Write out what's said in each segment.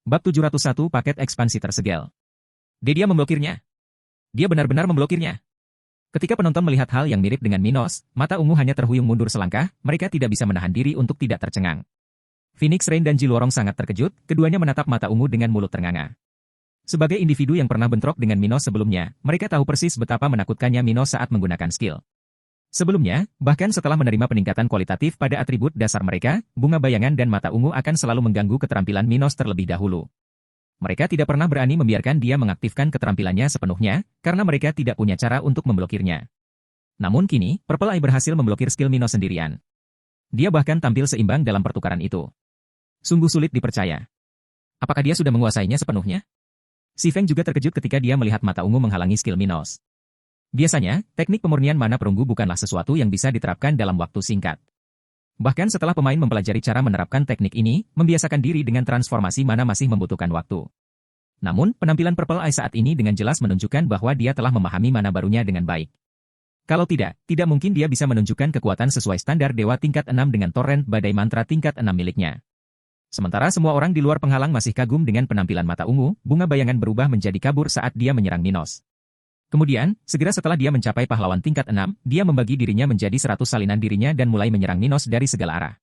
Bab 701 paket ekspansi tersegel. Dia memblokirnya. Dia benar-benar memblokirnya. Ketika penonton melihat hal yang mirip dengan Minos, mata ungu hanya terhuyung mundur selangkah, mereka tidak bisa menahan diri untuk tidak tercengang. Phoenix Rain dan Jilorong sangat terkejut, keduanya menatap mata ungu dengan mulut ternganga. Sebagai individu yang pernah bentrok dengan Minos sebelumnya, mereka tahu persis betapa menakutkannya Minos saat menggunakan skill. Sebelumnya, bahkan setelah menerima peningkatan kualitatif pada atribut dasar mereka, bunga bayangan dan mata ungu akan selalu mengganggu keterampilan Minos terlebih dahulu. Mereka tidak pernah berani membiarkan dia mengaktifkan keterampilannya sepenuhnya, karena mereka tidak punya cara untuk memblokirnya. Namun kini, Purple Eye berhasil memblokir skill Minos sendirian. Dia bahkan tampil seimbang dalam pertukaran itu. Sungguh sulit dipercaya. Apakah dia sudah menguasainya sepenuhnya? Si Feng juga terkejut ketika dia melihat mata ungu menghalangi skill Minos. Biasanya, teknik pemurnian mana perunggu bukanlah sesuatu yang bisa diterapkan dalam waktu singkat. Bahkan setelah pemain mempelajari cara menerapkan teknik ini, membiasakan diri dengan transformasi mana masih membutuhkan waktu. Namun, penampilan Purple Eye saat ini dengan jelas menunjukkan bahwa dia telah memahami mana barunya dengan baik. Kalau tidak mungkin dia bisa menunjukkan kekuatan sesuai standar dewa tingkat 6 dengan torrent badai mantra tingkat 6 miliknya. Sementara semua orang di luar penghalang masih kagum dengan penampilan mata ungu, bunga bayangan berubah menjadi kabur saat dia menyerang Minos. Kemudian, segera setelah dia mencapai pahlawan tingkat 6, dia membagi dirinya menjadi 100 salinan dirinya dan mulai menyerang Minos dari segala arah.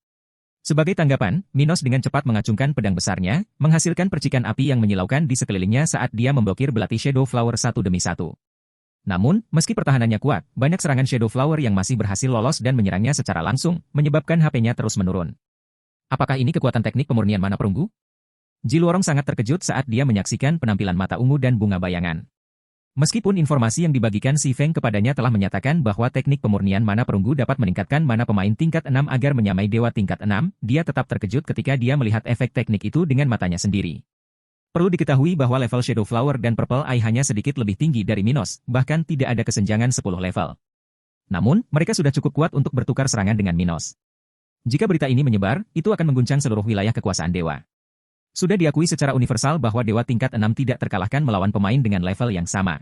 Sebagai tanggapan, Minos dengan cepat mengacungkan pedang besarnya, menghasilkan percikan api yang menyilaukan di sekelilingnya saat dia memblokir belati Shadow Flower satu demi satu. Namun, meski pertahanannya kuat, banyak serangan Shadow Flower yang masih berhasil lolos dan menyerangnya secara langsung, menyebabkan HP-nya terus menurun. Apakah ini kekuatan teknik pemurnian mana perunggu? Jilorong sangat terkejut saat dia menyaksikan penampilan mata ungu dan bunga bayangan. Meskipun informasi yang dibagikan si Feng kepadanya telah menyatakan bahwa teknik pemurnian mana perunggu dapat meningkatkan mana pemain tingkat 6 agar menyamai dewa tingkat 6, dia tetap terkejut ketika dia melihat efek teknik itu dengan matanya sendiri. Perlu diketahui bahwa level Shadow Flower dan Purple Eye hanya sedikit lebih tinggi dari Minos, bahkan tidak ada kesenjangan 10 level. Namun, mereka sudah cukup kuat untuk bertukar serangan dengan Minos. Jika berita ini menyebar, itu akan mengguncang seluruh wilayah kekuasaan dewa. Sudah diakui secara universal bahwa dewa tingkat 6 tidak terkalahkan melawan pemain dengan level yang sama.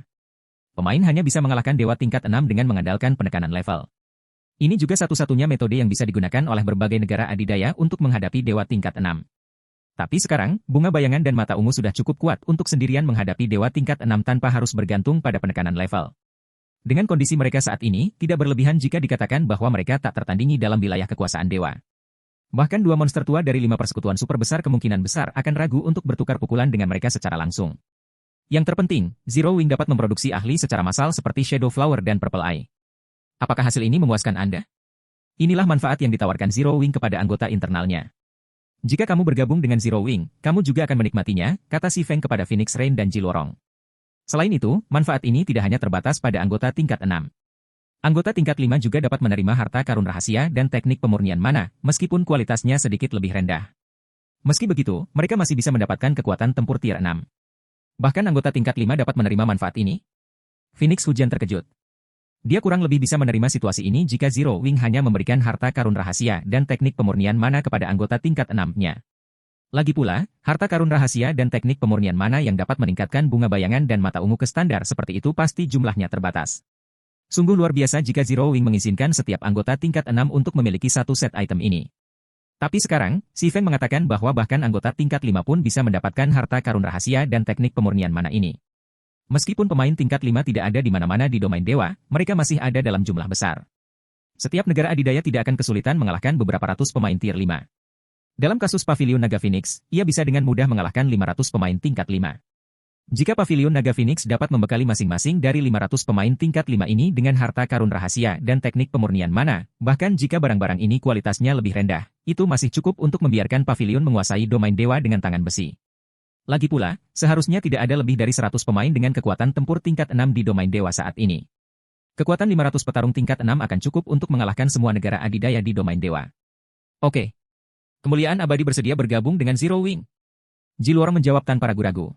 Pemain hanya bisa mengalahkan dewa tingkat 6 dengan mengandalkan penekanan level. Ini juga satu-satunya metode yang bisa digunakan oleh berbagai negara adidaya untuk menghadapi dewa tingkat 6. Tapi sekarang, bunga bayangan dan mata ungu sudah cukup kuat untuk sendirian menghadapi dewa tingkat 6 tanpa harus bergantung pada penekanan level. Dengan kondisi mereka saat ini, tidak berlebihan jika dikatakan bahwa mereka tak tertandingi dalam wilayah kekuasaan dewa. Bahkan dua monster tua dari 5 persekutuan super besar kemungkinan besar akan ragu untuk bertukar pukulan dengan mereka secara langsung. Yang terpenting, Zero Wing dapat memproduksi ahli secara massal seperti Shadow Flower dan Purple Eye. Apakah hasil ini memuaskan Anda? Inilah manfaat yang ditawarkan Zero Wing kepada anggota internalnya. Jika kamu bergabung dengan Zero Wing, kamu juga akan menikmatinya, kata si Feng kepada Phoenix Rain dan Jilorong. Selain itu, manfaat ini tidak hanya terbatas pada anggota tingkat 6. Anggota tingkat 5 juga dapat menerima harta karun rahasia dan teknik pemurnian mana, meskipun kualitasnya sedikit lebih rendah. Meski begitu, mereka masih bisa mendapatkan kekuatan tempur tier 6. Bahkan anggota tingkat 5 dapat menerima manfaat ini. Phoenix Hujan terkejut. Dia kurang lebih bisa menerima situasi ini jika Zero Wing hanya memberikan harta karun rahasia dan teknik pemurnian mana kepada anggota tingkat 6-nya. Lagi pula, harta karun rahasia dan teknik pemurnian mana yang dapat meningkatkan bunga bayangan dan mata ungu ke standar seperti itu pasti jumlahnya terbatas. Sungguh luar biasa jika Zero Wing mengizinkan setiap anggota tingkat 6 untuk memiliki satu set item ini. Tapi sekarang, si Feng mengatakan bahwa bahkan anggota tingkat 5 pun bisa mendapatkan harta karun rahasia dan teknik pemurnian mana ini. Meskipun pemain tingkat 5 tidak ada di mana-mana di domain dewa, mereka masih ada dalam jumlah besar. Setiap negara adidaya tidak akan kesulitan mengalahkan beberapa ratus pemain tier 5. Dalam kasus Pavilion Naga Phoenix, ia bisa dengan mudah mengalahkan 500 pemain tingkat 5. Jika Pavilion Naga Phoenix dapat membekali masing-masing dari 500 pemain tingkat 5 ini dengan harta karun rahasia dan teknik pemurnian mana, bahkan jika barang-barang ini kualitasnya lebih rendah, itu masih cukup untuk membiarkan Pavilion menguasai domain dewa dengan tangan besi. Lagi pula, seharusnya tidak ada lebih dari 100 pemain dengan kekuatan tempur tingkat 6 di domain dewa saat ini. Kekuatan 500 petarung tingkat 6 akan cukup untuk mengalahkan semua negara adidaya di domain dewa. Oke. Kemuliaan abadi bersedia bergabung dengan Zero Wing? Jilorong menjawab tanpa ragu-ragu.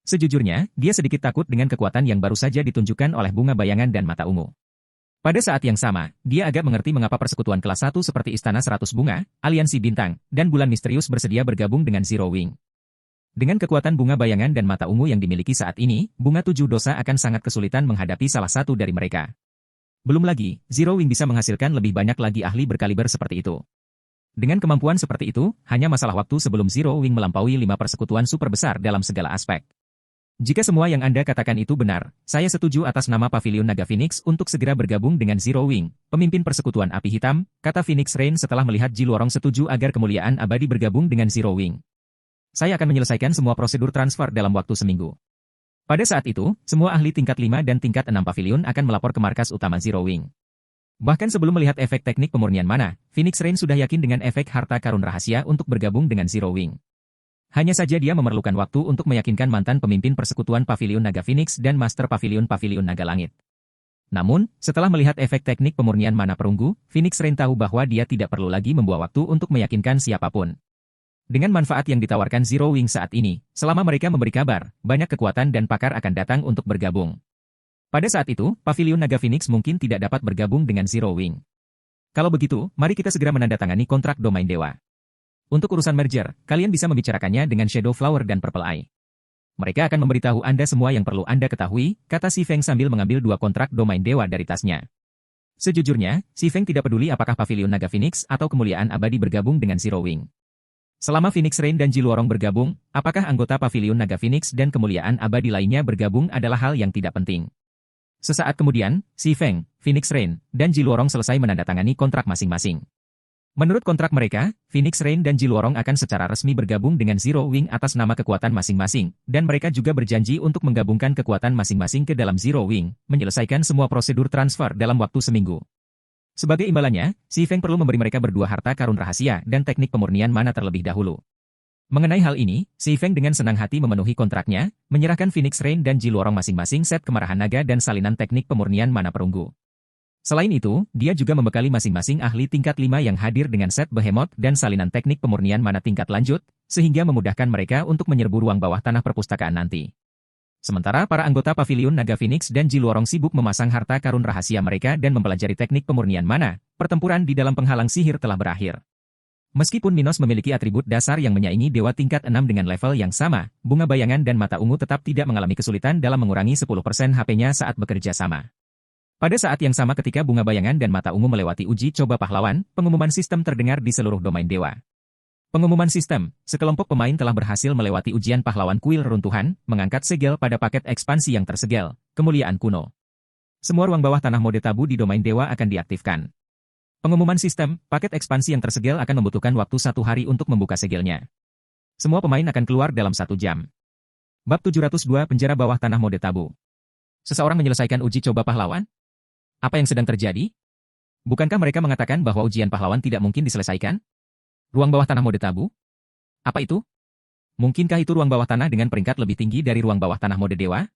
Sejujurnya, dia sedikit takut dengan kekuatan yang baru saja ditunjukkan oleh bunga bayangan dan mata ungu. Pada saat yang sama, dia agak mengerti mengapa persekutuan kelas 1 seperti Istana 100 Bunga, Aliansi Bintang, dan Bulan Misterius bersedia bergabung dengan Zero Wing. Dengan kekuatan bunga bayangan dan mata ungu yang dimiliki saat ini, bunga 7 dosa akan sangat kesulitan menghadapi salah satu dari mereka. Belum lagi, Zero Wing bisa menghasilkan lebih banyak lagi ahli berkaliber seperti itu. Dengan kemampuan seperti itu, hanya masalah waktu sebelum Zero Wing melampaui 5 persekutuan super besar dalam segala aspek. Jika semua yang Anda katakan itu benar, saya setuju atas nama Pavilion Naga Phoenix untuk segera bergabung dengan Zero Wing, pemimpin persekutuan api hitam, kata Phoenix Rain setelah melihat Ji Luorong setuju agar kemuliaan abadi bergabung dengan Zero Wing. Saya akan menyelesaikan semua prosedur transfer dalam waktu seminggu. Pada saat itu, semua ahli tingkat 5 dan tingkat 6 Pavilion akan melapor ke markas utama Zero Wing. Bahkan sebelum melihat efek teknik pemurnian mana, Phoenix Rain sudah yakin dengan efek harta karun rahasia untuk bergabung dengan Zero Wing. Hanya saja dia memerlukan waktu untuk meyakinkan mantan pemimpin persekutuan Pavilion Naga Phoenix dan Master Pavilion Naga Langit. Namun, setelah melihat efek teknik pemurnian mana perunggu, Phoenix Rain tahu bahwa dia tidak perlu lagi membuang waktu untuk meyakinkan siapapun. Dengan manfaat yang ditawarkan Zero Wing saat ini, selama mereka memberi kabar, banyak kekuatan dan pakar akan datang untuk bergabung. Pada saat itu, Pavilion Naga Phoenix mungkin tidak dapat bergabung dengan Zero Wing. Kalau begitu, mari kita segera menandatangani kontrak domain dewa. Untuk urusan merger, kalian bisa membicarakannya dengan Shadow Flower dan Purple Eye. Mereka akan memberitahu Anda semua yang perlu Anda ketahui, kata Si Feng sambil mengambil 2 kontrak domain dewa dari tasnya. Sejujurnya, Si Feng tidak peduli apakah Pavilion Naga Phoenix atau kemuliaan abadi bergabung dengan Zero Wing. Selama Phoenix Rain dan Ji Luorong bergabung, apakah anggota Pavilion Naga Phoenix dan kemuliaan abadi lainnya bergabung adalah hal yang tidak penting. Sesaat kemudian, Si Feng, Phoenix Rain, dan Ji Luorong selesai menandatangani kontrak masing-masing. Menurut kontrak mereka, Phoenix Rain dan Ji Luorong akan secara resmi bergabung dengan Zero Wing atas nama kekuatan masing-masing, dan mereka juga berjanji untuk menggabungkan kekuatan masing-masing ke dalam Zero Wing, menyelesaikan semua prosedur transfer dalam waktu seminggu. Sebagai imbalannya, Si Feng perlu memberi mereka berdua harta karun rahasia dan teknik pemurnian mana terlebih dahulu. Mengenai hal ini, Si Feng dengan senang hati memenuhi kontraknya, menyerahkan Phoenix Rain dan Ji Luorong masing-masing set kemarahan naga dan salinan teknik pemurnian mana perunggu. Selain itu, dia juga membekali masing-masing ahli tingkat 5 yang hadir dengan set Behemoth dan salinan teknik pemurnian mana tingkat lanjut, sehingga memudahkan mereka untuk menyerbu ruang bawah tanah perpustakaan nanti. Sementara para anggota Pavilion Naga Phoenix dan Ji Luorong sibuk memasang harta karun rahasia mereka dan mempelajari teknik pemurnian mana, pertempuran di dalam penghalang sihir telah berakhir. Meskipun Minos memiliki atribut dasar yang menyaingi dewa tingkat 6 dengan level yang sama, bunga bayangan dan mata ungu tetap tidak mengalami kesulitan dalam mengurangi 10% HP-nya saat bekerja sama. Pada saat yang sama ketika bunga bayangan dan mata ungu melewati uji coba pahlawan, pengumuman sistem terdengar di seluruh domain dewa. Pengumuman sistem, sekelompok pemain telah berhasil melewati ujian pahlawan kuil reruntuhan, mengangkat segel pada paket ekspansi yang tersegel, kemuliaan kuno. Semua ruang bawah tanah mode tabu di domain dewa akan diaktifkan. Pengumuman sistem, paket ekspansi yang tersegel akan membutuhkan waktu 1 hari untuk membuka segelnya. Semua pemain akan keluar dalam 1 jam. Bab 702 Penjara Bawah Tanah Mode Tabu. Seseorang menyelesaikan uji coba pahlawan? Apa yang sedang terjadi? Bukankah mereka mengatakan bahwa ujian pahlawan tidak mungkin diselesaikan? Ruang bawah tanah mode tabu? Apa itu? Mungkinkah itu ruang bawah tanah dengan peringkat lebih tinggi dari ruang bawah tanah mode dewa?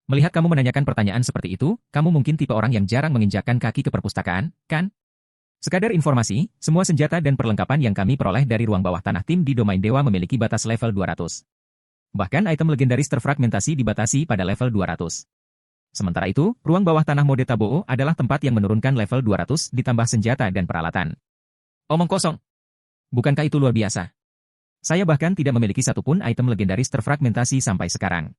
Melihat kamu menanyakan pertanyaan seperti itu, kamu mungkin tipe orang yang jarang menginjakkan kaki ke perpustakaan, kan? Sekadar informasi, semua senjata dan perlengkapan yang kami peroleh dari ruang bawah tanah tim di domain dewa memiliki batas level 200. Bahkan item legendaris terfragmentasi dibatasi pada level 200. Sementara itu, ruang bawah tanah mode Taboo adalah tempat yang menurunkan level 200 ditambah senjata dan peralatan. Omong kosong. Bukankah itu luar biasa? Saya bahkan tidak memiliki satupun item legendaris terfragmentasi sampai sekarang.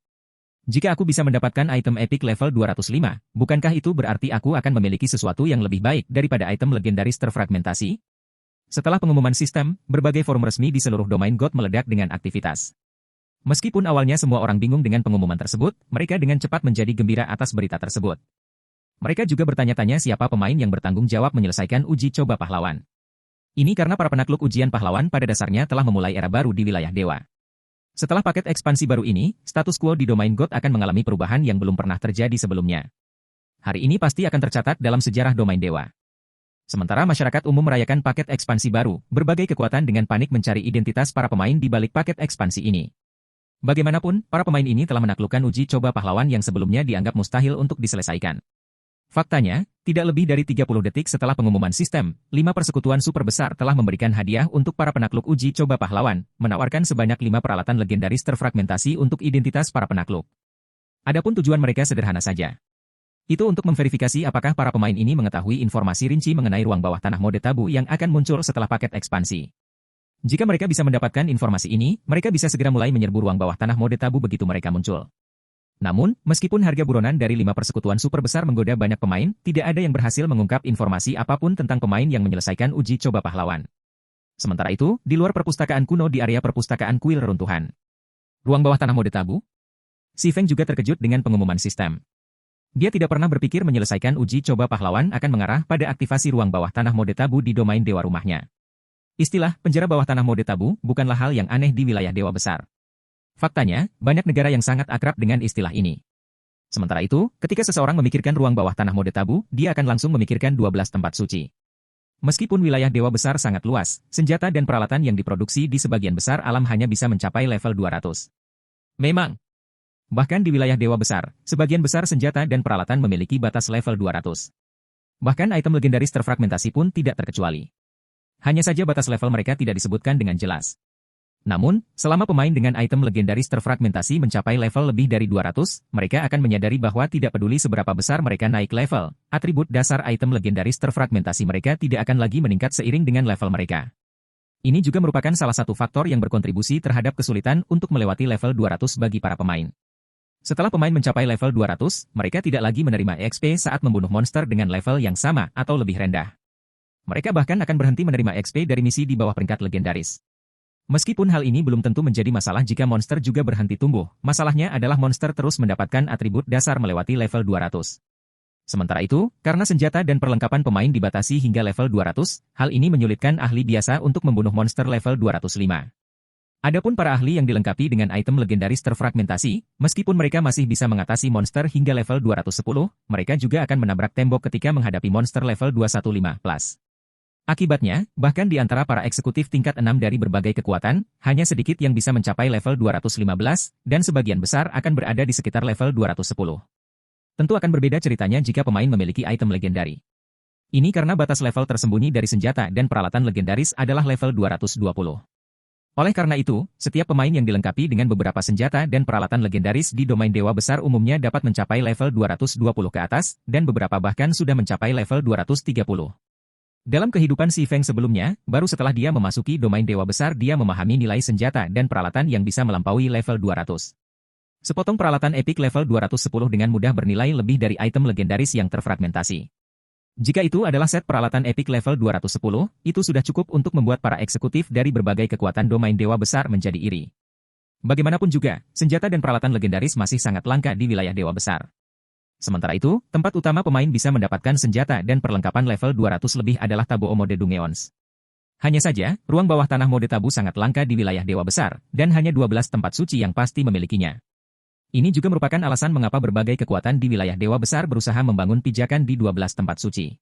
Jika aku bisa mendapatkan item epic level 205, bukankah itu berarti aku akan memiliki sesuatu yang lebih baik daripada item legendaris terfragmentasi? Setelah pengumuman sistem, berbagai forum resmi di seluruh domain God meledak dengan aktivitas. Meskipun awalnya semua orang bingung dengan pengumuman tersebut, mereka dengan cepat menjadi gembira atas berita tersebut. Mereka juga bertanya-tanya siapa pemain yang bertanggung jawab menyelesaikan uji coba pahlawan. Ini karena para penakluk ujian pahlawan pada dasarnya telah memulai era baru di wilayah dewa. Setelah paket ekspansi baru ini, status quo di domain God akan mengalami perubahan yang belum pernah terjadi sebelumnya. Hari ini pasti akan tercatat dalam sejarah domain dewa. Sementara masyarakat umum merayakan paket ekspansi baru, berbagai kekuatan dengan panik mencari identitas para pemain di balik paket ekspansi ini. Bagaimanapun, para pemain ini telah menaklukkan uji coba pahlawan yang sebelumnya dianggap mustahil untuk diselesaikan. Faktanya, tidak lebih dari 30 detik setelah pengumuman sistem, 5 persekutuan super besar telah memberikan hadiah untuk para penakluk uji coba pahlawan, menawarkan sebanyak 5 peralatan legendaris terfragmentasi untuk identitas para penakluk. Adapun tujuan mereka sederhana saja. Itu untuk memverifikasi apakah para pemain ini mengetahui informasi rinci mengenai ruang bawah tanah mode tabu yang akan muncul setelah paket ekspansi. Jika mereka bisa mendapatkan informasi ini, mereka bisa segera mulai menyerbu ruang bawah tanah mode tabu begitu mereka muncul. Namun, meskipun harga buronan dari 5 persekutuan super besar menggoda banyak pemain, tidak ada yang berhasil mengungkap informasi apapun tentang pemain yang menyelesaikan uji coba pahlawan. Sementara itu, di luar perpustakaan kuno di area perpustakaan kuil reruntuhan. Ruang bawah tanah mode tabu? Si Feng juga terkejut dengan pengumuman sistem. Dia tidak pernah berpikir menyelesaikan uji coba pahlawan akan mengarah pada aktivasi ruang bawah tanah mode tabu di domain dewa rumahnya. Istilah penjara bawah tanah mode tabu bukanlah hal yang aneh di wilayah dewa besar. Faktanya, banyak negara yang sangat akrab dengan istilah ini. Sementara itu, ketika seseorang memikirkan ruang bawah tanah mode tabu, dia akan langsung memikirkan 12 tempat suci. Meskipun wilayah dewa besar sangat luas, senjata dan peralatan yang diproduksi di sebagian besar alam hanya bisa mencapai level 200. Memang, bahkan di wilayah dewa besar, sebagian besar senjata dan peralatan memiliki batas level 200. Bahkan item legendaris terfragmentasi pun tidak terkecuali. Hanya saja batas level mereka tidak disebutkan dengan jelas. Namun, selama pemain dengan item legendaris terfragmentasi mencapai level lebih dari 200, mereka akan menyadari bahwa tidak peduli seberapa besar mereka naik level, atribut dasar item legendaris terfragmentasi mereka tidak akan lagi meningkat seiring dengan level mereka. Ini juga merupakan salah satu faktor yang berkontribusi terhadap kesulitan untuk melewati level 200 bagi para pemain. Setelah pemain mencapai level 200, mereka tidak lagi menerima XP saat membunuh monster dengan level yang sama atau lebih rendah. Mereka bahkan akan berhenti menerima XP dari misi di bawah peringkat legendaris. Meskipun hal ini belum tentu menjadi masalah jika monster juga berhenti tumbuh, masalahnya adalah monster terus mendapatkan atribut dasar melewati level 200. Sementara itu, karena senjata dan perlengkapan pemain dibatasi hingga level 200, hal ini menyulitkan ahli biasa untuk membunuh monster level 205. Adapun para ahli yang dilengkapi dengan item legendaris terfragmentasi, meskipun mereka masih bisa mengatasi monster hingga level 210, mereka juga akan menabrak tembok ketika menghadapi monster level 215+. Akibatnya, bahkan di antara para eksekutif tingkat 6 dari berbagai kekuatan, hanya sedikit yang bisa mencapai level 215, dan sebagian besar akan berada di sekitar level 210. Tentu akan berbeda ceritanya jika pemain memiliki item legendari. Ini karena batas level tersembunyi dari senjata dan peralatan legendaris adalah level 220. Oleh karena itu, setiap pemain yang dilengkapi dengan beberapa senjata dan peralatan legendaris di domain dewa besar umumnya dapat mencapai level 220 ke atas, dan beberapa bahkan sudah mencapai level 230. Dalam kehidupan si Feng sebelumnya, baru setelah dia memasuki domain dewa besar dia memahami nilai senjata dan peralatan yang bisa melampaui level 200. Sepotong peralatan epik level 210 dengan mudah bernilai lebih dari item legendaris yang terfragmentasi. Jika itu adalah set peralatan epik level 210, itu sudah cukup untuk membuat para eksekutif dari berbagai kekuatan domain dewa besar menjadi iri. Bagaimanapun juga, senjata dan peralatan legendaris masih sangat langka di wilayah dewa besar. Sementara itu, tempat utama pemain bisa mendapatkan senjata dan perlengkapan level 200 lebih adalah Tabo mode Dungeons. Hanya saja, ruang bawah tanah mode tabu sangat langka di wilayah dewa besar, dan hanya 12 tempat suci yang pasti memilikinya. Ini juga merupakan alasan mengapa berbagai kekuatan di wilayah dewa besar berusaha membangun pijakan di 12 tempat suci.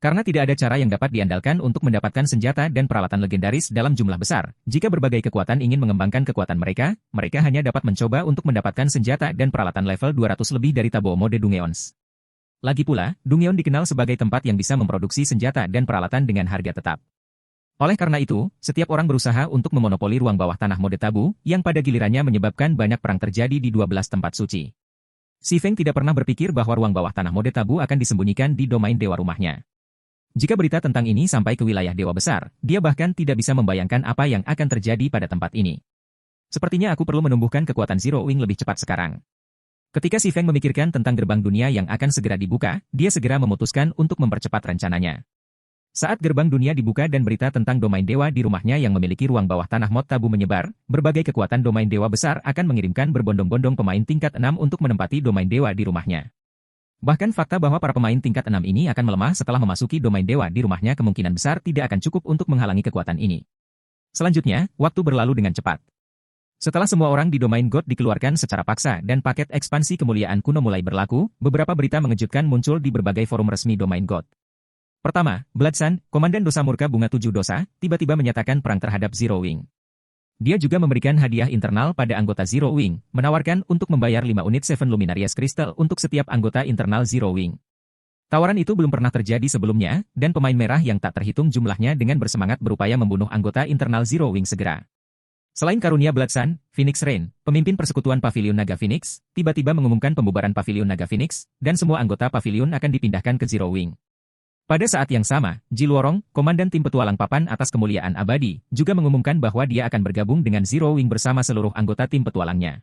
Karena tidak ada cara yang dapat diandalkan untuk mendapatkan senjata dan peralatan legendaris dalam jumlah besar, jika berbagai kekuatan ingin mengembangkan kekuatan mereka, mereka hanya dapat mencoba untuk mendapatkan senjata dan peralatan level 200 lebih dari Tabo mode Dungeons. Lagi pula, Dungeon dikenal sebagai tempat yang bisa memproduksi senjata dan peralatan dengan harga tetap. Oleh karena itu, setiap orang berusaha untuk memonopoli ruang bawah tanah mode tabu, yang pada gilirannya menyebabkan banyak perang terjadi di 12 tempat suci. Si Feng tidak pernah berpikir bahwa ruang bawah tanah mode tabu akan disembunyikan di domain dewa rumahnya. Jika berita tentang ini sampai ke wilayah dewa besar, dia bahkan tidak bisa membayangkan apa yang akan terjadi pada tempat ini. Sepertinya aku perlu menumbuhkan kekuatan Zero Wing lebih cepat sekarang. Ketika si Feng memikirkan tentang gerbang dunia yang akan segera dibuka, dia segera memutuskan untuk mempercepat rencananya. Saat gerbang dunia dibuka dan berita tentang domain dewa di rumahnya yang memiliki ruang bawah tanah mod tabu menyebar, berbagai kekuatan domain dewa besar akan mengirimkan berbondong-bondong pemain tingkat 6 untuk menempati domain dewa di rumahnya. Bahkan fakta bahwa para pemain tingkat 6 ini akan melemah setelah memasuki domain dewa di rumahnya kemungkinan besar tidak akan cukup untuk menghalangi kekuatan ini. Selanjutnya, waktu berlalu dengan cepat. Setelah semua orang di domain God dikeluarkan secara paksa dan paket ekspansi kemuliaan kuno mulai berlaku, beberapa berita mengejutkan muncul di berbagai forum resmi domain God. Pertama, Blood Sun, Komandan Dosa Murka Bunga 7 Dosa, tiba-tiba menyatakan perang terhadap Zero Wing. Dia juga memberikan hadiah internal pada anggota Zero Wing, menawarkan untuk membayar 5 unit Seven Luminarias Crystal untuk setiap anggota internal Zero Wing. Tawaran itu belum pernah terjadi sebelumnya, dan pemain merah yang tak terhitung jumlahnya dengan bersemangat berupaya membunuh anggota internal Zero Wing segera. Selain karunia Blood Sun, Phoenix Rain, pemimpin persekutuan Pavilion Naga Phoenix, tiba-tiba mengumumkan pembubaran Pavilion Naga Phoenix, dan semua anggota Pavilion akan dipindahkan ke Zero Wing. Pada saat yang sama, Jiluorong, komandan tim petualang papan atas kemuliaan abadi, juga mengumumkan bahwa dia akan bergabung dengan Zero Wing bersama seluruh anggota tim petualangnya.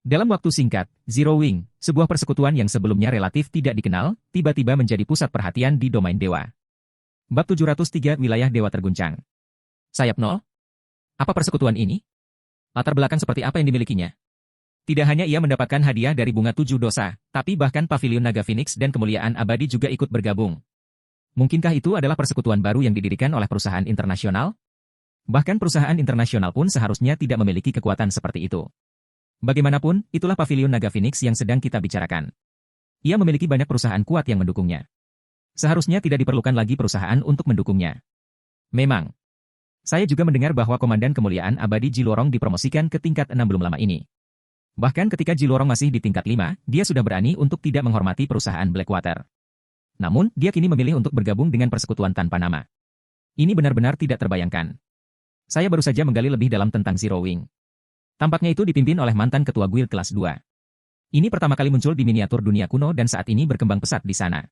Dalam waktu singkat, Zero Wing, sebuah persekutuan yang sebelumnya relatif tidak dikenal, tiba-tiba menjadi pusat perhatian di domain dewa. Bab 703 Wilayah Dewa Terguncang. Sayap nol? Apa persekutuan ini? Latar belakang seperti apa yang dimilikinya? Tidak hanya ia mendapatkan hadiah dari bunga 7 dosa, tapi bahkan Pavilion Naga Phoenix dan Kemuliaan Abadi juga ikut bergabung. Mungkinkah itu adalah persekutuan baru yang didirikan oleh perusahaan internasional? Bahkan perusahaan internasional pun seharusnya tidak memiliki kekuatan seperti itu. Bagaimanapun, itulah Pavilion Naga Phoenix yang sedang kita bicarakan. Ia memiliki banyak perusahaan kuat yang mendukungnya. Seharusnya tidak diperlukan lagi perusahaan untuk mendukungnya. Memang. Saya juga mendengar bahwa Komandan Kemuliaan Abadi Jilorong dipromosikan ke tingkat 6 belum lama ini. Bahkan ketika Jilorong masih di tingkat 5, dia sudah berani untuk tidak menghormati perusahaan Blackwater. Namun, dia kini memilih untuk bergabung dengan persekutuan tanpa nama. Ini benar-benar tidak terbayangkan. Saya baru saja menggali lebih dalam tentang Zero Wing. Tampaknya itu dipimpin oleh mantan ketua guild kelas 2. Ini pertama kali muncul di miniatur dunia kuno dan saat ini berkembang pesat di sana.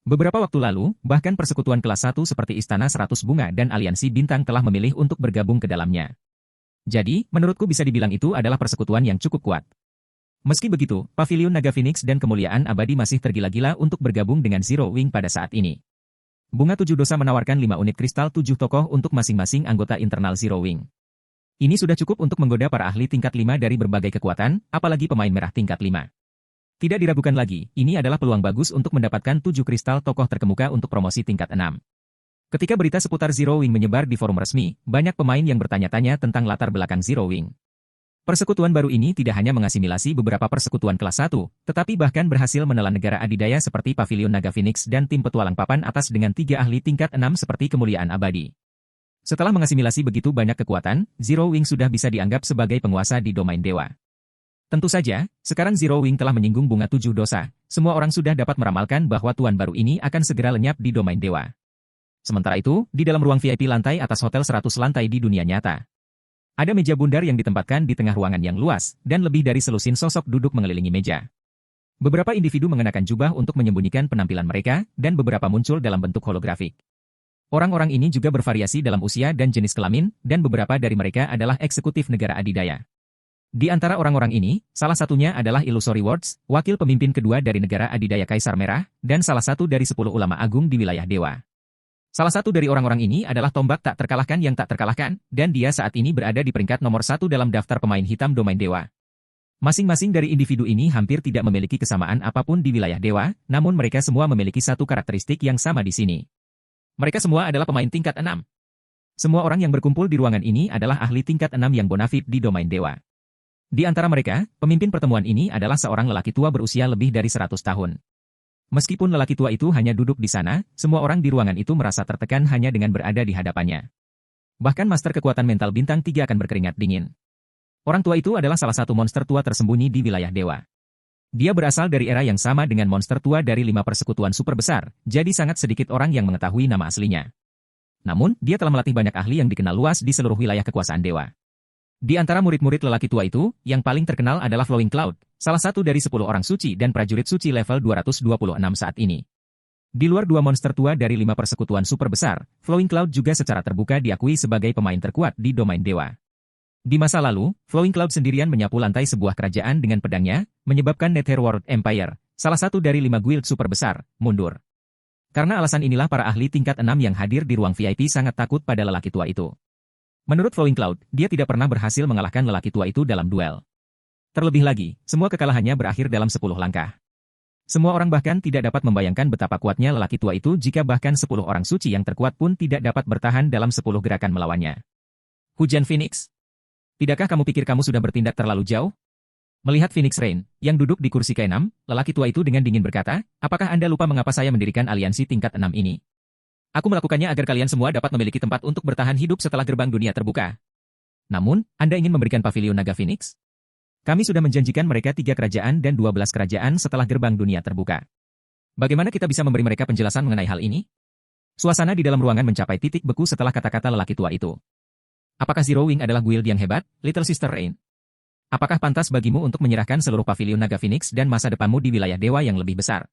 Beberapa waktu lalu, bahkan persekutuan kelas 1 seperti Istana 100 Bunga dan Aliansi Bintang telah memilih untuk bergabung ke dalamnya. Jadi, menurutku bisa dibilang itu adalah persekutuan yang cukup kuat. Meski begitu, Pavilion Naga Phoenix dan Kemuliaan Abadi masih tergila-gila untuk bergabung dengan Zero Wing pada saat ini. Bunga 7 dosa menawarkan 5 unit kristal 7 tokoh untuk masing-masing anggota internal Zero Wing. Ini sudah cukup untuk menggoda para ahli tingkat 5 dari berbagai kekuatan, apalagi pemain merah tingkat 5. Tidak diragukan lagi, ini adalah peluang bagus untuk mendapatkan 7 kristal tokoh terkemuka untuk promosi tingkat 6. Ketika berita seputar Zero Wing menyebar di forum resmi, banyak pemain yang bertanya-tanya tentang latar belakang Zero Wing. Persekutuan baru ini tidak hanya mengasimilasi beberapa persekutuan kelas 1, tetapi bahkan berhasil menelan negara adidaya seperti Pavilion Naga Phoenix dan tim petualang papan atas dengan 3 ahli tingkat 6 seperti Kemuliaan Abadi. Setelah mengasimilasi begitu banyak kekuatan, Zero Wing sudah bisa dianggap sebagai penguasa di domain dewa. Tentu saja, sekarang Zero Wing telah menyinggung bunga 7 dosa, semua orang sudah dapat meramalkan bahwa tuan baru ini akan segera lenyap di domain dewa. Sementara itu, di dalam ruang VIP lantai atas hotel 100 lantai di dunia nyata. Ada meja bundar yang ditempatkan di tengah ruangan yang luas, dan lebih dari selusin sosok duduk mengelilingi meja. Beberapa individu mengenakan jubah untuk menyembunyikan penampilan mereka, dan beberapa muncul dalam bentuk holografik. Orang-orang ini juga bervariasi dalam usia dan jenis kelamin, dan beberapa dari mereka adalah eksekutif negara adidaya. Di antara orang-orang ini, salah satunya adalah Illusory Words, wakil pemimpin kedua dari negara adidaya Kaisar Merah, dan salah satu dari 10 ulama agung di wilayah dewa. Salah satu dari orang-orang ini adalah tombak tak terkalahkan yang tak terkalahkan, dan dia saat ini berada di peringkat nomor 1 dalam daftar pemain hitam domain dewa. Masing-masing dari individu ini hampir tidak memiliki kesamaan apapun di wilayah dewa, namun mereka semua memiliki satu karakteristik yang sama di sini. Mereka semua adalah pemain tingkat 6. Semua orang yang berkumpul di ruangan ini adalah ahli tingkat 6 yang bonafit di domain dewa. Di antara mereka, pemimpin pertemuan ini adalah seorang lelaki tua berusia lebih dari 100 tahun. Meskipun lelaki tua itu hanya duduk di sana, semua orang di ruangan itu merasa tertekan hanya dengan berada di hadapannya. Bahkan Master Kekuatan Mental Bintang 3 akan berkeringat dingin. Orang tua itu adalah salah satu monster tua tersembunyi di wilayah dewa. Dia berasal dari era yang sama dengan monster tua dari 5 persekutuan super besar, jadi sangat sedikit orang yang mengetahui nama aslinya. Namun, dia telah melatih banyak ahli yang dikenal luas di seluruh wilayah kekuasaan dewa. Di antara murid-murid lelaki tua itu, yang paling terkenal adalah Flowing Cloud, salah satu dari 10 orang suci dan prajurit suci level 226 saat ini. Di luar 2 monster tua dari 5 persekutuan super besar, Flowing Cloud juga secara terbuka diakui sebagai pemain terkuat di domain dewa. Di masa lalu, Flowing Cloud sendirian menyapu lantai sebuah kerajaan dengan pedangnya, menyebabkan Netherworld Empire, salah satu dari 5 guild super besar, mundur. Karena alasan inilah para ahli tingkat 6 yang hadir di ruang VIP sangat takut pada lelaki tua itu. Menurut Flowing Cloud, dia tidak pernah berhasil mengalahkan lelaki tua itu dalam duel. Terlebih lagi, semua kekalahannya berakhir dalam 10 langkah. Semua orang bahkan tidak dapat membayangkan betapa kuatnya lelaki tua itu jika bahkan 10 orang suci yang terkuat pun tidak dapat bertahan dalam 10 gerakan melawannya. Hujan Phoenix. Tidakkah kamu pikir kamu sudah bertindak terlalu jauh? Melihat Phoenix Rain, yang duduk di kursi ke-6, lelaki tua itu dengan dingin berkata, apakah Anda lupa mengapa saya mendirikan aliansi tingkat 6 ini? Aku melakukannya agar kalian semua dapat memiliki tempat untuk bertahan hidup setelah gerbang dunia terbuka. Namun, Anda ingin memberikan Pavilion Naga Phoenix? Kami sudah menjanjikan mereka 3 kerajaan dan 12 kerajaan setelah gerbang dunia terbuka. Bagaimana kita bisa memberi mereka penjelasan mengenai hal ini? Suasana di dalam ruangan mencapai titik beku setelah kata-kata lelaki tua itu. Apakah Zero Wing adalah guild yang hebat, Little Sister Rain? Apakah pantas bagimu untuk menyerahkan seluruh Pavilion Naga Phoenix dan masa depanmu di wilayah dewa yang lebih besar?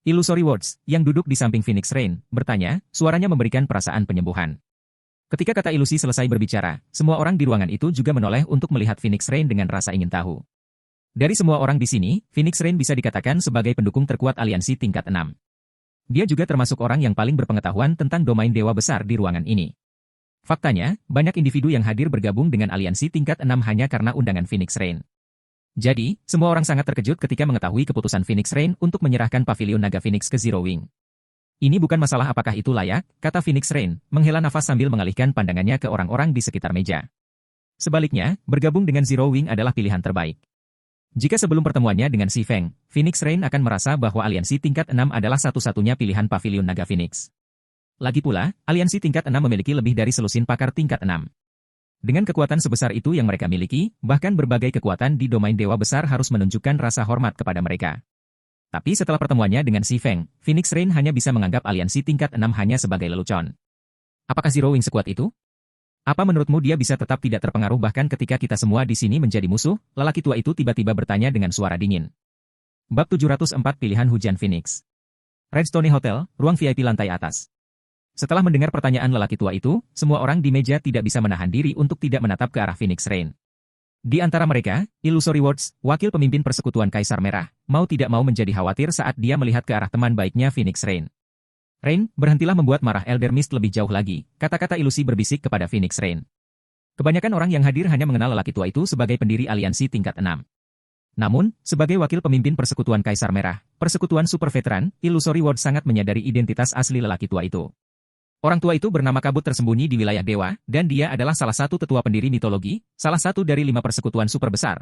Illusory Words, yang duduk di samping Phoenix Rain, bertanya, suaranya memberikan perasaan penyembuhan. Ketika kata ilusi selesai berbicara, semua orang di ruangan itu juga menoleh untuk melihat Phoenix Rain dengan rasa ingin tahu. Dari semua orang di sini, Phoenix Rain bisa dikatakan sebagai pendukung terkuat aliansi tingkat 6. Dia juga termasuk orang yang paling berpengetahuan tentang domain dewa besar di ruangan ini. Faktanya, banyak individu yang hadir bergabung dengan aliansi tingkat 6 hanya karena undangan Phoenix Rain. Jadi, semua orang sangat terkejut ketika mengetahui keputusan Phoenix Rain untuk menyerahkan pavilion naga Phoenix ke Zero Wing. Ini bukan masalah apakah itu layak, kata Phoenix Rain, menghela nafas sambil mengalihkan pandangannya ke orang-orang di sekitar meja. Sebaliknya, bergabung dengan Zero Wing adalah pilihan terbaik. Jika sebelum pertemuannya dengan Si Feng, Phoenix Rain akan merasa bahwa aliansi tingkat 6 adalah satu-satunya pilihan pavilion naga Phoenix. Lagi pula, aliansi tingkat 6 memiliki lebih dari selusin pakar tingkat 6. Dengan kekuatan sebesar itu yang mereka miliki, bahkan berbagai kekuatan di domain dewa besar harus menunjukkan rasa hormat kepada mereka. Tapi setelah pertemuannya dengan Si Feng, Phoenix Rain hanya bisa menganggap aliansi tingkat 6 hanya sebagai lelucon. Apakah Zero Wing sekuat itu? Apa menurutmu dia bisa tetap tidak terpengaruh bahkan ketika kita semua di sini menjadi musuh? Lelaki tua itu tiba-tiba bertanya dengan suara dingin. Bab 704 Pilihan Hujan Phoenix. Redstone Hotel, ruang VIP lantai atas. Setelah mendengar pertanyaan lelaki tua itu, semua orang di meja tidak bisa menahan diri untuk tidak menatap ke arah Phoenix Rain. Di antara mereka, Illusory Words, wakil pemimpin persekutuan Kaisar Merah, mau tidak mau menjadi khawatir saat dia melihat ke arah teman baiknya Phoenix Rain. Rain, berhentilah membuat marah Elder Mist lebih jauh lagi, kata-kata ilusi berbisik kepada Phoenix Rain. Kebanyakan orang yang hadir hanya mengenal lelaki tua itu sebagai pendiri aliansi tingkat 6. Namun, sebagai wakil pemimpin persekutuan Kaisar Merah, persekutuan super veteran, Illusory Words sangat menyadari identitas asli lelaki tua itu. Orang tua itu bernama Kabut tersembunyi di wilayah dewa, dan dia adalah salah satu tetua pendiri mitologi, salah satu dari 5 persekutuan super besar.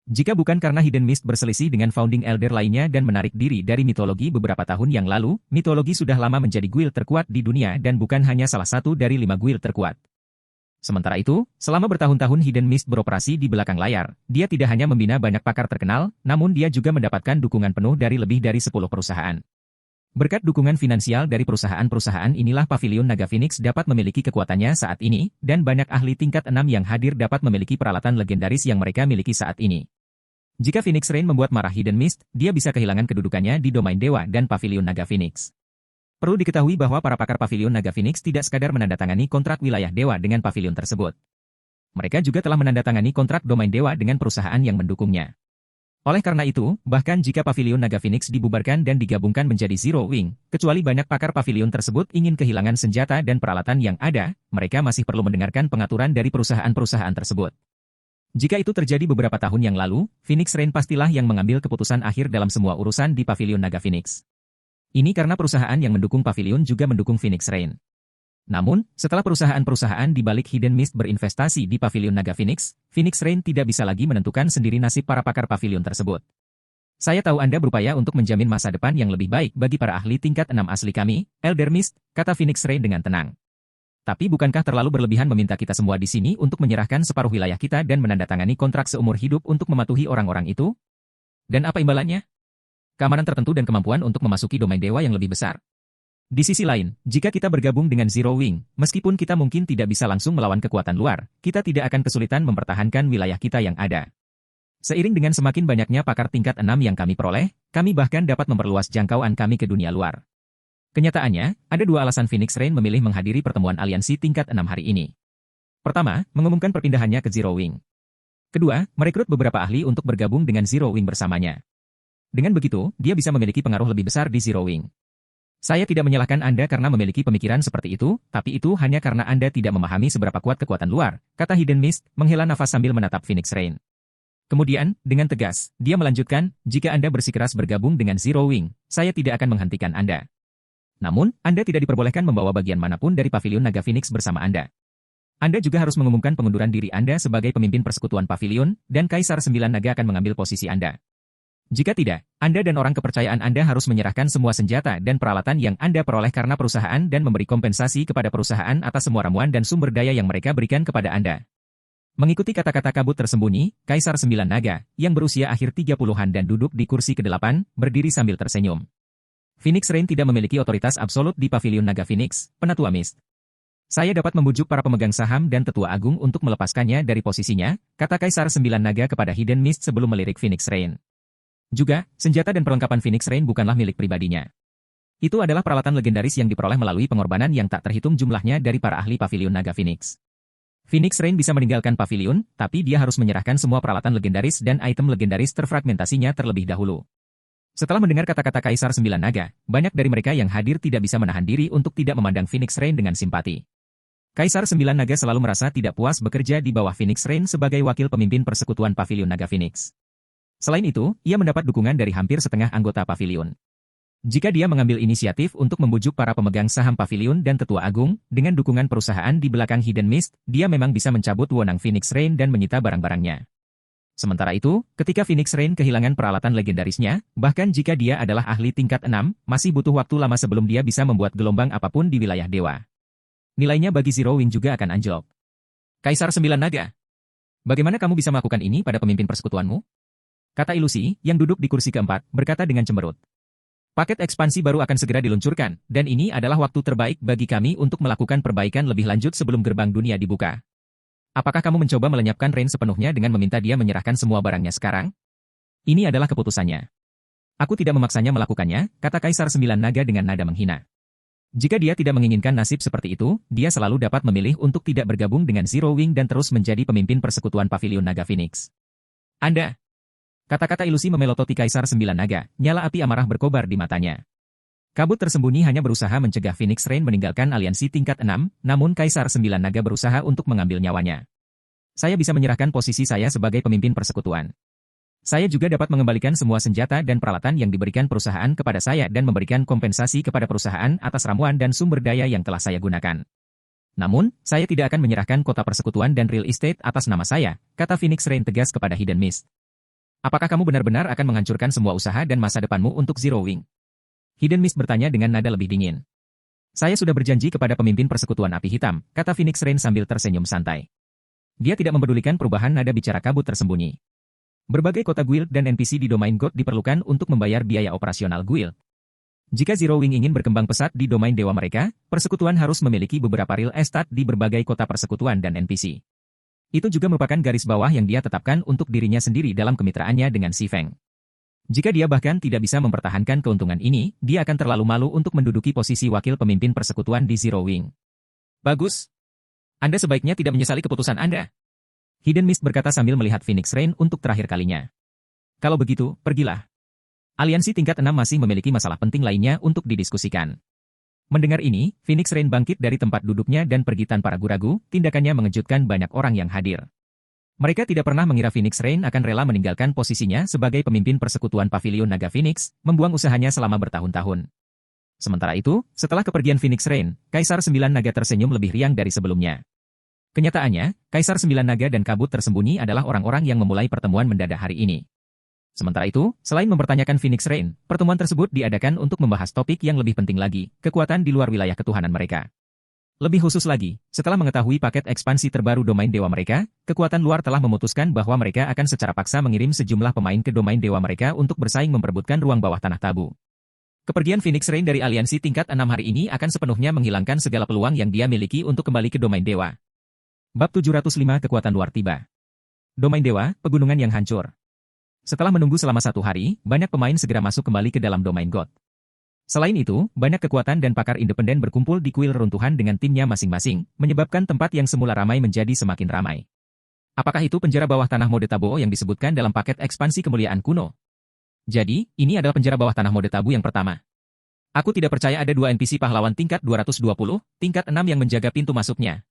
Jika bukan karena Hidden Mist berselisih dengan Founding Elder lainnya dan menarik diri dari mitologi beberapa tahun yang lalu, mitologi sudah lama menjadi guild terkuat di dunia dan bukan hanya salah satu dari 5 guild terkuat. Sementara itu, selama bertahun-tahun Hidden Mist beroperasi di belakang layar, dia tidak hanya membina banyak pakar terkenal, namun dia juga mendapatkan dukungan penuh dari lebih dari 10 perusahaan. Berkat dukungan finansial dari perusahaan-perusahaan inilah Pavilion Naga Phoenix dapat memiliki kekuatannya saat ini, dan banyak ahli tingkat 6 yang hadir dapat memiliki peralatan legendaris yang mereka miliki saat ini. Jika Phoenix Rain membuat marah Hidden Mist, dia bisa kehilangan kedudukannya di domain dewa dan Pavilion Naga Phoenix. Perlu diketahui bahwa para pakar Pavilion Naga Phoenix tidak sekadar menandatangani kontrak wilayah dewa dengan pavilion tersebut. Mereka juga telah menandatangani kontrak domain dewa dengan perusahaan yang mendukungnya. Oleh karena itu, bahkan jika Pavilion Naga Phoenix dibubarkan dan digabungkan menjadi Zero Wing, kecuali banyak pakar pavilion tersebut ingin kehilangan senjata dan peralatan yang ada, mereka masih perlu mendengarkan pengaturan dari perusahaan-perusahaan tersebut. Jika itu terjadi beberapa tahun yang lalu, Phoenix Rain pastilah yang mengambil keputusan akhir dalam semua urusan di Pavilion Naga Phoenix. Ini karena perusahaan yang mendukung pavilion juga mendukung Phoenix Rain. Namun, setelah perusahaan-perusahaan di balik Hidden Mist berinvestasi di Pavilion Naga Phoenix, Phoenix Rain tidak bisa lagi menentukan sendiri nasib para pakar pavilion tersebut. Saya tahu Anda berupaya untuk menjamin masa depan yang lebih baik bagi para ahli tingkat 6 asli kami, Elder Mist, kata Phoenix Rain dengan tenang. Tapi bukankah terlalu berlebihan meminta kita semua di sini untuk menyerahkan separuh wilayah kita dan menandatangani kontrak seumur hidup untuk mematuhi orang-orang itu? Dan apa imbalannya? Keamanan tertentu dan kemampuan untuk memasuki domain dewa yang lebih besar. Di sisi lain, jika kita bergabung dengan Zero Wing, meskipun kita mungkin tidak bisa langsung melawan kekuatan luar, kita tidak akan kesulitan mempertahankan wilayah kita yang ada. Seiring dengan semakin banyaknya pakar tingkat 6 yang kami peroleh, kami bahkan dapat memperluas jangkauan kami ke dunia luar. Kenyataannya, ada 2 alasan Phoenix Rain memilih menghadiri pertemuan aliansi tingkat 6 hari ini. Pertama, mengumumkan perpindahannya ke Zero Wing. Kedua, merekrut beberapa ahli untuk bergabung dengan Zero Wing bersamanya. Dengan begitu, dia bisa memiliki pengaruh lebih besar di Zero Wing. Saya tidak menyalahkan Anda karena memiliki pemikiran seperti itu, tapi itu hanya karena Anda tidak memahami seberapa kuat kekuatan luar, kata Hidden Mist, menghela nafas sambil menatap Phoenix Rain. Kemudian, dengan tegas, dia melanjutkan, jika Anda bersikeras bergabung dengan Zero Wing, saya tidak akan menghentikan Anda. Namun, Anda tidak diperbolehkan membawa bagian manapun dari Pavilion Naga Phoenix bersama Anda. Anda juga harus mengumumkan pengunduran diri Anda sebagai pemimpin persekutuan Pavilion, dan Kaisar 9 Naga akan mengambil posisi Anda. Jika tidak, Anda dan orang kepercayaan Anda harus menyerahkan semua senjata dan peralatan yang Anda peroleh karena perusahaan dan memberi kompensasi kepada perusahaan atas semua ramuan dan sumber daya yang mereka berikan kepada Anda. Mengikuti kata-kata Kabut tersembunyi, Kaisar 9 Naga, yang berusia akhir 30-an dan duduk di kursi ke-8, berdiri sambil tersenyum. Phoenix Rain tidak memiliki otoritas absolut di Pavilion Naga Phoenix, Penatua Mist. Saya dapat membujuk para pemegang saham dan tetua agung untuk melepaskannya dari posisinya, kata Kaisar 9 Naga kepada Hidden Mist sebelum melirik Phoenix Rain. Juga, senjata dan perlengkapan Phoenix Rain bukanlah milik pribadinya. Itu adalah peralatan legendaris yang diperoleh melalui pengorbanan yang tak terhitung jumlahnya dari para ahli Pavilion Naga Phoenix. Phoenix Rain bisa meninggalkan pavilion, tapi dia harus menyerahkan semua peralatan legendaris dan item legendaris terfragmentasinya terlebih dahulu. Setelah mendengar kata-kata Kaisar 9 Naga, banyak dari mereka yang hadir tidak bisa menahan diri untuk tidak memandang Phoenix Rain dengan simpati. Kaisar Sembilan Naga selalu merasa tidak puas bekerja di bawah Phoenix Rain sebagai wakil pemimpin persekutuan Pavilion Naga Phoenix. Selain itu, ia mendapat dukungan dari hampir setengah anggota Pavilion. Jika dia mengambil inisiatif untuk membujuk para pemegang saham Pavilion dan Tetua Agung, dengan dukungan perusahaan di belakang Hidden Mist, dia memang bisa mencabut wewenang Phoenix Rain dan menyita barang-barangnya. Sementara itu, ketika Phoenix Rain kehilangan peralatan legendarisnya, bahkan jika dia adalah ahli tingkat 6, masih butuh waktu lama sebelum dia bisa membuat gelombang apapun di wilayah dewa. Nilainya bagi Zero Wing juga akan anjlok. Kaisar Sembilan Naga. Bagaimana kamu bisa melakukan ini pada pemimpin persekutuanmu? Kata Ilusi, yang duduk di kursi keempat, berkata dengan cemberut. Paket ekspansi baru akan segera diluncurkan, dan ini adalah waktu terbaik bagi kami untuk melakukan perbaikan lebih lanjut sebelum gerbang dunia dibuka. Apakah kamu mencoba melenyapkan Rain sepenuhnya dengan meminta dia menyerahkan semua barangnya sekarang? Ini adalah keputusannya. Aku tidak memaksanya melakukannya, kata Kaisar Sembilan Naga dengan nada menghina. Jika dia tidak menginginkan nasib seperti itu, dia selalu dapat memilih untuk tidak bergabung dengan Zero Wing dan terus menjadi pemimpin persekutuan Pavilion Naga Phoenix. Anda. Kata-kata Ilusi memelototi Kaisar Sembilan Naga, nyala api amarah berkobar di matanya. Kabut tersembunyi hanya berusaha mencegah Phoenix Rain meninggalkan aliansi tingkat 6, namun Kaisar Sembilan Naga berusaha untuk mengambil nyawanya. Saya bisa menyerahkan posisi saya sebagai pemimpin persekutuan. Saya juga dapat mengembalikan semua senjata dan peralatan yang diberikan perusahaan kepada saya dan memberikan kompensasi kepada perusahaan atas ramuan dan sumber daya yang telah saya gunakan. Namun, saya tidak akan menyerahkan kota persekutuan dan real estate atas nama saya, kata Phoenix Rain tegas kepada Hidden Mist. Apakah kamu benar-benar akan menghancurkan semua usaha dan masa depanmu untuk Zero Wing? Hidden Mist bertanya dengan nada lebih dingin. Saya sudah berjanji kepada pemimpin persekutuan api hitam, kata Phoenix Rain sambil tersenyum santai. Dia tidak mempedulikan perubahan nada bicara kabut tersembunyi. Berbagai kota guild dan NPC di domain God diperlukan untuk membayar biaya operasional guild. Jika Zero Wing ingin berkembang pesat di domain dewa mereka, persekutuan harus memiliki beberapa real estate di berbagai kota persekutuan dan NPC. Itu juga merupakan garis bawah yang dia tetapkan untuk dirinya sendiri dalam kemitraannya dengan Si Feng. Jika dia bahkan tidak bisa mempertahankan keuntungan ini, dia akan terlalu malu untuk menduduki posisi wakil pemimpin persekutuan di Zero Wing. Bagus. Anda sebaiknya tidak menyesali keputusan Anda. Hidden Mist berkata sambil melihat Phoenix Rain untuk terakhir kalinya. Kalau begitu, pergilah. Aliansi tingkat 6 masih memiliki masalah penting lainnya untuk didiskusikan. Mendengar ini, Phoenix Rain bangkit dari tempat duduknya dan pergi tanpa ragu-ragu, tindakannya mengejutkan banyak orang yang hadir. Mereka tidak pernah mengira Phoenix Rain akan rela meninggalkan posisinya sebagai pemimpin persekutuan Pavilion Naga Phoenix, membuang usahanya selama bertahun-tahun. Sementara itu, setelah kepergian Phoenix Rain, Kaisar Sembilan Naga tersenyum lebih riang dari sebelumnya. Kenyataannya, Kaisar Sembilan Naga dan kabut tersembunyi adalah orang-orang yang memulai pertemuan mendadak hari ini. Sementara itu, selain mempertanyakan Phoenix Rain, pertemuan tersebut diadakan untuk membahas topik yang lebih penting lagi, kekuatan di luar wilayah ketuhanan mereka. Lebih khusus lagi, setelah mengetahui paket ekspansi terbaru domain dewa mereka, kekuatan luar telah memutuskan bahwa mereka akan secara paksa mengirim sejumlah pemain ke domain dewa mereka untuk bersaing memperebutkan ruang bawah tanah tabu. Kepergian Phoenix Rain dari aliansi tingkat 6 hari ini akan sepenuhnya menghilangkan segala peluang yang dia miliki untuk kembali ke domain dewa. Bab 705 Kekuatan Luar tiba. Domain Dewa, Pegunungan yang Hancur. Setelah menunggu selama 1 hari, banyak pemain segera masuk kembali ke dalam domain God. Selain itu, banyak kekuatan dan pakar independen berkumpul di kuil runtuhan dengan timnya masing-masing, menyebabkan tempat yang semula ramai menjadi semakin ramai. Apakah itu penjara bawah tanah mode tabu yang disebutkan dalam paket ekspansi kemuliaan kuno? Jadi, ini adalah penjara bawah tanah mode tabu yang pertama. Aku tidak percaya ada 2 NPC pahlawan tingkat 220, tingkat 6 yang menjaga pintu masuknya.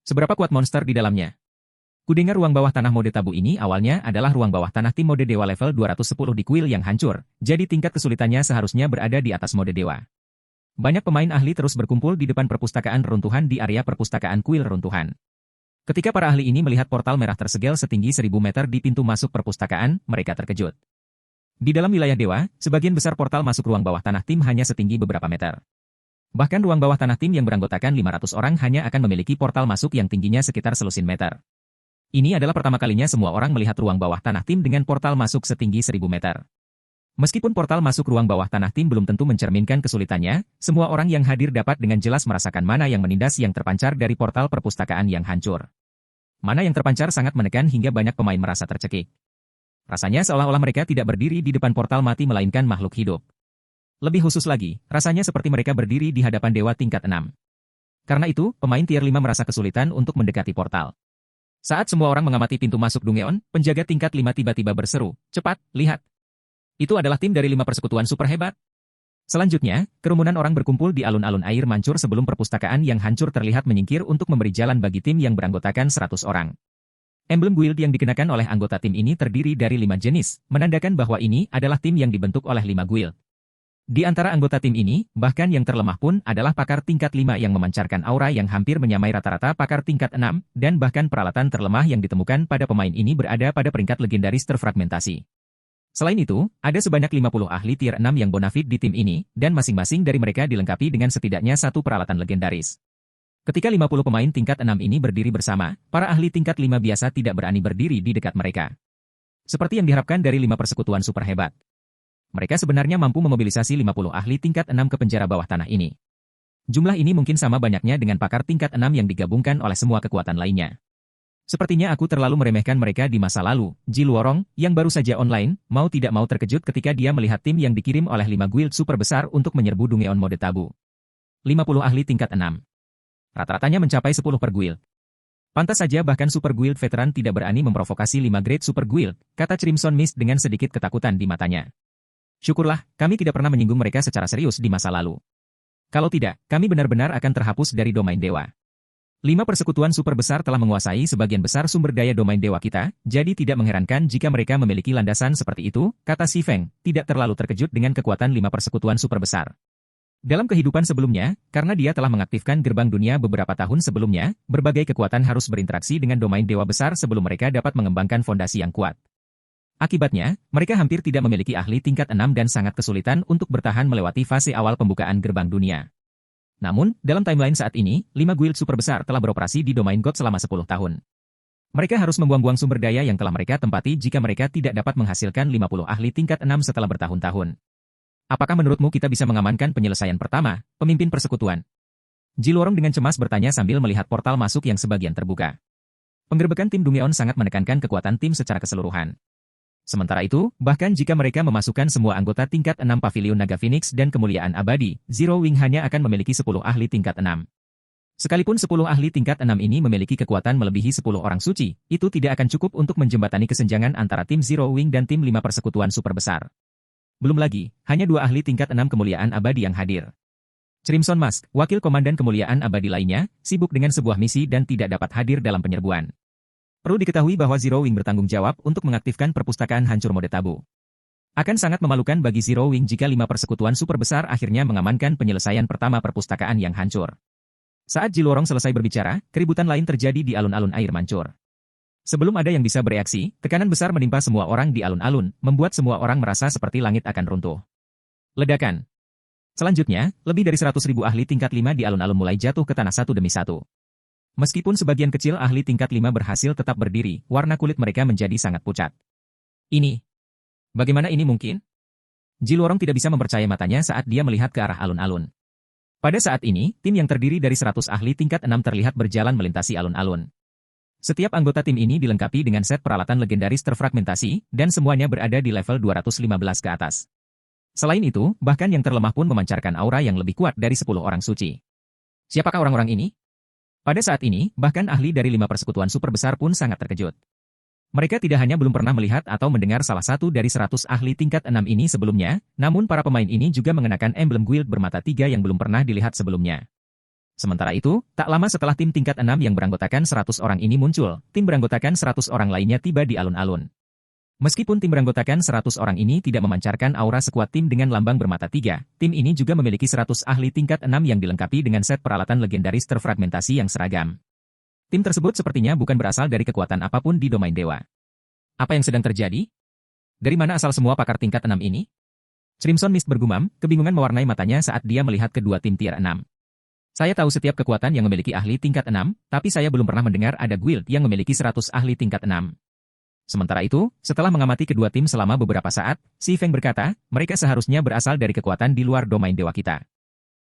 Seberapa kuat monster di dalamnya? Kudengar ruang bawah tanah mode tabu ini awalnya adalah ruang bawah tanah tim mode dewa level 210 di kuil yang hancur, jadi tingkat kesulitannya seharusnya berada di atas mode dewa. Banyak pemain ahli terus berkumpul di depan perpustakaan runtuhan di area perpustakaan kuil runtuhan. Ketika para ahli ini melihat portal merah tersegel setinggi 1000 meter di pintu masuk perpustakaan, mereka terkejut. Di dalam wilayah dewa, sebagian besar portal masuk ruang bawah tanah tim hanya setinggi beberapa meter. Bahkan ruang bawah tanah tim yang beranggotakan 500 orang hanya akan memiliki portal masuk yang tingginya sekitar selusin meter. Ini adalah pertama kalinya semua orang melihat ruang bawah tanah tim dengan portal masuk setinggi 1000 meter. Meskipun portal masuk ruang bawah tanah tim belum tentu mencerminkan kesulitannya, semua orang yang hadir dapat dengan jelas merasakan mana yang menindas yang terpancar dari portal perpustakaan yang hancur. Mana yang terpancar sangat menekan hingga banyak pemain merasa tercekik. Rasanya seolah-olah mereka tidak berdiri di depan portal mati melainkan makhluk hidup. Lebih khusus lagi, rasanya seperti mereka berdiri di hadapan dewa tingkat 6. Karena itu, pemain tier 5 merasa kesulitan untuk mendekati portal. Saat semua orang mengamati pintu masuk Dungeon, penjaga tingkat 5 tiba-tiba berseru, "Cepat, lihat! Itu adalah tim dari 5 persekutuan super hebat." Selanjutnya, kerumunan orang berkumpul di alun-alun air mancur sebelum perpustakaan yang hancur terlihat menyingkir untuk memberi jalan bagi tim yang beranggotakan 100 orang. Emblem guild yang dikenakan oleh anggota tim ini terdiri dari 5 jenis, menandakan bahwa ini adalah tim yang dibentuk oleh 5 guild. Di antara anggota tim ini, bahkan yang terlemah pun adalah pakar tingkat 5 yang memancarkan aura yang hampir menyamai rata-rata pakar tingkat 6, dan bahkan peralatan terlemah yang ditemukan pada pemain ini berada pada peringkat legendaris terfragmentasi. Selain itu, ada sebanyak 50 ahli tier 6 yang bonafit di tim ini, dan masing-masing dari mereka dilengkapi dengan setidaknya satu peralatan legendaris. Ketika 50 pemain tingkat 6 ini berdiri bersama, para ahli tingkat 5 biasa tidak berani berdiri di dekat mereka. Seperti yang diharapkan dari 5 persekutuan super hebat. Mereka sebenarnya mampu memobilisasi 50 ahli tingkat 6 ke penjara bawah tanah ini. Jumlah ini mungkin sama banyaknya dengan pakar tingkat 6 yang digabungkan oleh semua kekuatan lainnya. Sepertinya aku terlalu meremehkan mereka di masa lalu. Ji Luorong, yang baru saja online, mau tidak mau terkejut ketika dia melihat tim yang dikirim oleh 5 guild super besar untuk menyerbu Dungeon mode tabu. 50 ahli tingkat 6. Rata-ratanya mencapai 10 per guild. Pantas saja bahkan super guild veteran tidak berani memprovokasi 5 grade super guild, kata Crimson Mist dengan sedikit ketakutan di matanya. Syukurlah, kami tidak pernah menyinggung mereka secara serius di masa lalu. Kalau tidak, kami benar-benar akan terhapus dari domain dewa. 5 persekutuan super besar telah menguasai sebagian besar sumber daya domain dewa kita, jadi tidak mengherankan jika mereka memiliki landasan seperti itu, kata Si Feng, tidak terlalu terkejut dengan kekuatan 5 persekutuan super besar. Dalam kehidupan sebelumnya, karena dia telah mengaktifkan gerbang dunia beberapa tahun sebelumnya, berbagai kekuatan harus berinteraksi dengan domain dewa besar sebelum mereka dapat mengembangkan fondasi yang kuat. Akibatnya, mereka hampir tidak memiliki ahli tingkat 6 dan sangat kesulitan untuk bertahan melewati fase awal pembukaan gerbang dunia. Namun, dalam timeline saat ini, 5 guild super besar telah beroperasi di domain God selama 10 tahun. Mereka harus membuang-buang sumber daya yang telah mereka tempati jika mereka tidak dapat menghasilkan 50 ahli tingkat 6 setelah bertahun-tahun. Apakah menurutmu kita bisa mengamankan penyelesaian pertama, pemimpin persekutuan? Ji Luorong dengan cemas bertanya sambil melihat portal masuk yang sebagian terbuka. Penggerbekan tim Dungeon sangat menekankan kekuatan tim secara keseluruhan. Sementara itu, bahkan jika mereka memasukkan semua anggota tingkat 6 Pavilion Naga Phoenix dan Kemuliaan Abadi, Zero Wing hanya akan memiliki 10 ahli tingkat 6. Sekalipun 10 ahli tingkat 6 ini memiliki kekuatan melebihi 10 orang suci, itu tidak akan cukup untuk menjembatani kesenjangan antara tim Zero Wing dan tim 5 persekutuan super besar. Belum lagi, hanya 2 ahli tingkat 6 Kemuliaan Abadi yang hadir. Crimson Mask, wakil komandan Kemuliaan Abadi lainnya, sibuk dengan sebuah misi dan tidak dapat hadir dalam penyerbuan. Perlu diketahui bahwa Zero Wing bertanggung jawab untuk mengaktifkan perpustakaan hancur mode tabu. Akan sangat memalukan bagi Zero Wing jika 5 persekutuan super besar akhirnya mengamankan penyelesaian pertama perpustakaan yang hancur. Saat Ji Luorong selesai berbicara, keributan lain terjadi di alun-alun air mancur. Sebelum ada yang bisa bereaksi, tekanan besar menimpa semua orang di alun-alun, membuat semua orang merasa seperti langit akan runtuh. Ledakan. Selanjutnya, lebih dari 100.000 ahli tingkat 5 di alun-alun mulai jatuh ke tanah satu demi satu. Meskipun sebagian kecil ahli tingkat 5 berhasil tetap berdiri, warna kulit mereka menjadi sangat pucat. Bagaimana ini mungkin? Ji Luorong tidak bisa mempercayai matanya saat dia melihat ke arah alun-alun. Pada saat ini, tim yang terdiri dari 100 ahli tingkat 6 terlihat berjalan melintasi alun-alun. Setiap anggota tim ini dilengkapi dengan set peralatan legendaris terfragmentasi, dan semuanya berada di level 215 ke atas. Selain itu, bahkan yang terlemah pun memancarkan aura yang lebih kuat dari 10 orang suci. Siapakah orang-orang ini? Pada saat ini, bahkan ahli dari 5 persekutuan super besar pun sangat terkejut. Mereka tidak hanya belum pernah melihat atau mendengar salah satu dari 100 ahli tingkat 6 ini sebelumnya, namun para pemain ini juga mengenakan emblem guild bermata 3 yang belum pernah dilihat sebelumnya. Sementara itu, tak lama setelah tim tingkat 6 yang beranggotakan 100 orang ini muncul, tim beranggotakan 100 orang lainnya tiba di alun-alun. Meskipun tim beranggotakan 100 orang ini tidak memancarkan aura sekuat tim dengan lambang bermata 3, tim ini juga memiliki 100 ahli tingkat 6 yang dilengkapi dengan set peralatan legendaris terfragmentasi yang seragam. Tim tersebut sepertinya bukan berasal dari kekuatan apapun di domain dewa. Apa yang sedang terjadi? Dari mana asal semua pakar tingkat 6 ini? Crimson Mist bergumam, kebingungan mewarnai matanya saat dia melihat kedua tim tier 6. Saya tahu setiap kekuatan yang memiliki ahli tingkat 6, tapi saya belum pernah mendengar ada guild yang memiliki 100 ahli tingkat 6. Sementara itu, setelah mengamati kedua tim selama beberapa saat, Si Feng berkata, mereka seharusnya berasal dari kekuatan di luar domain dewa kita.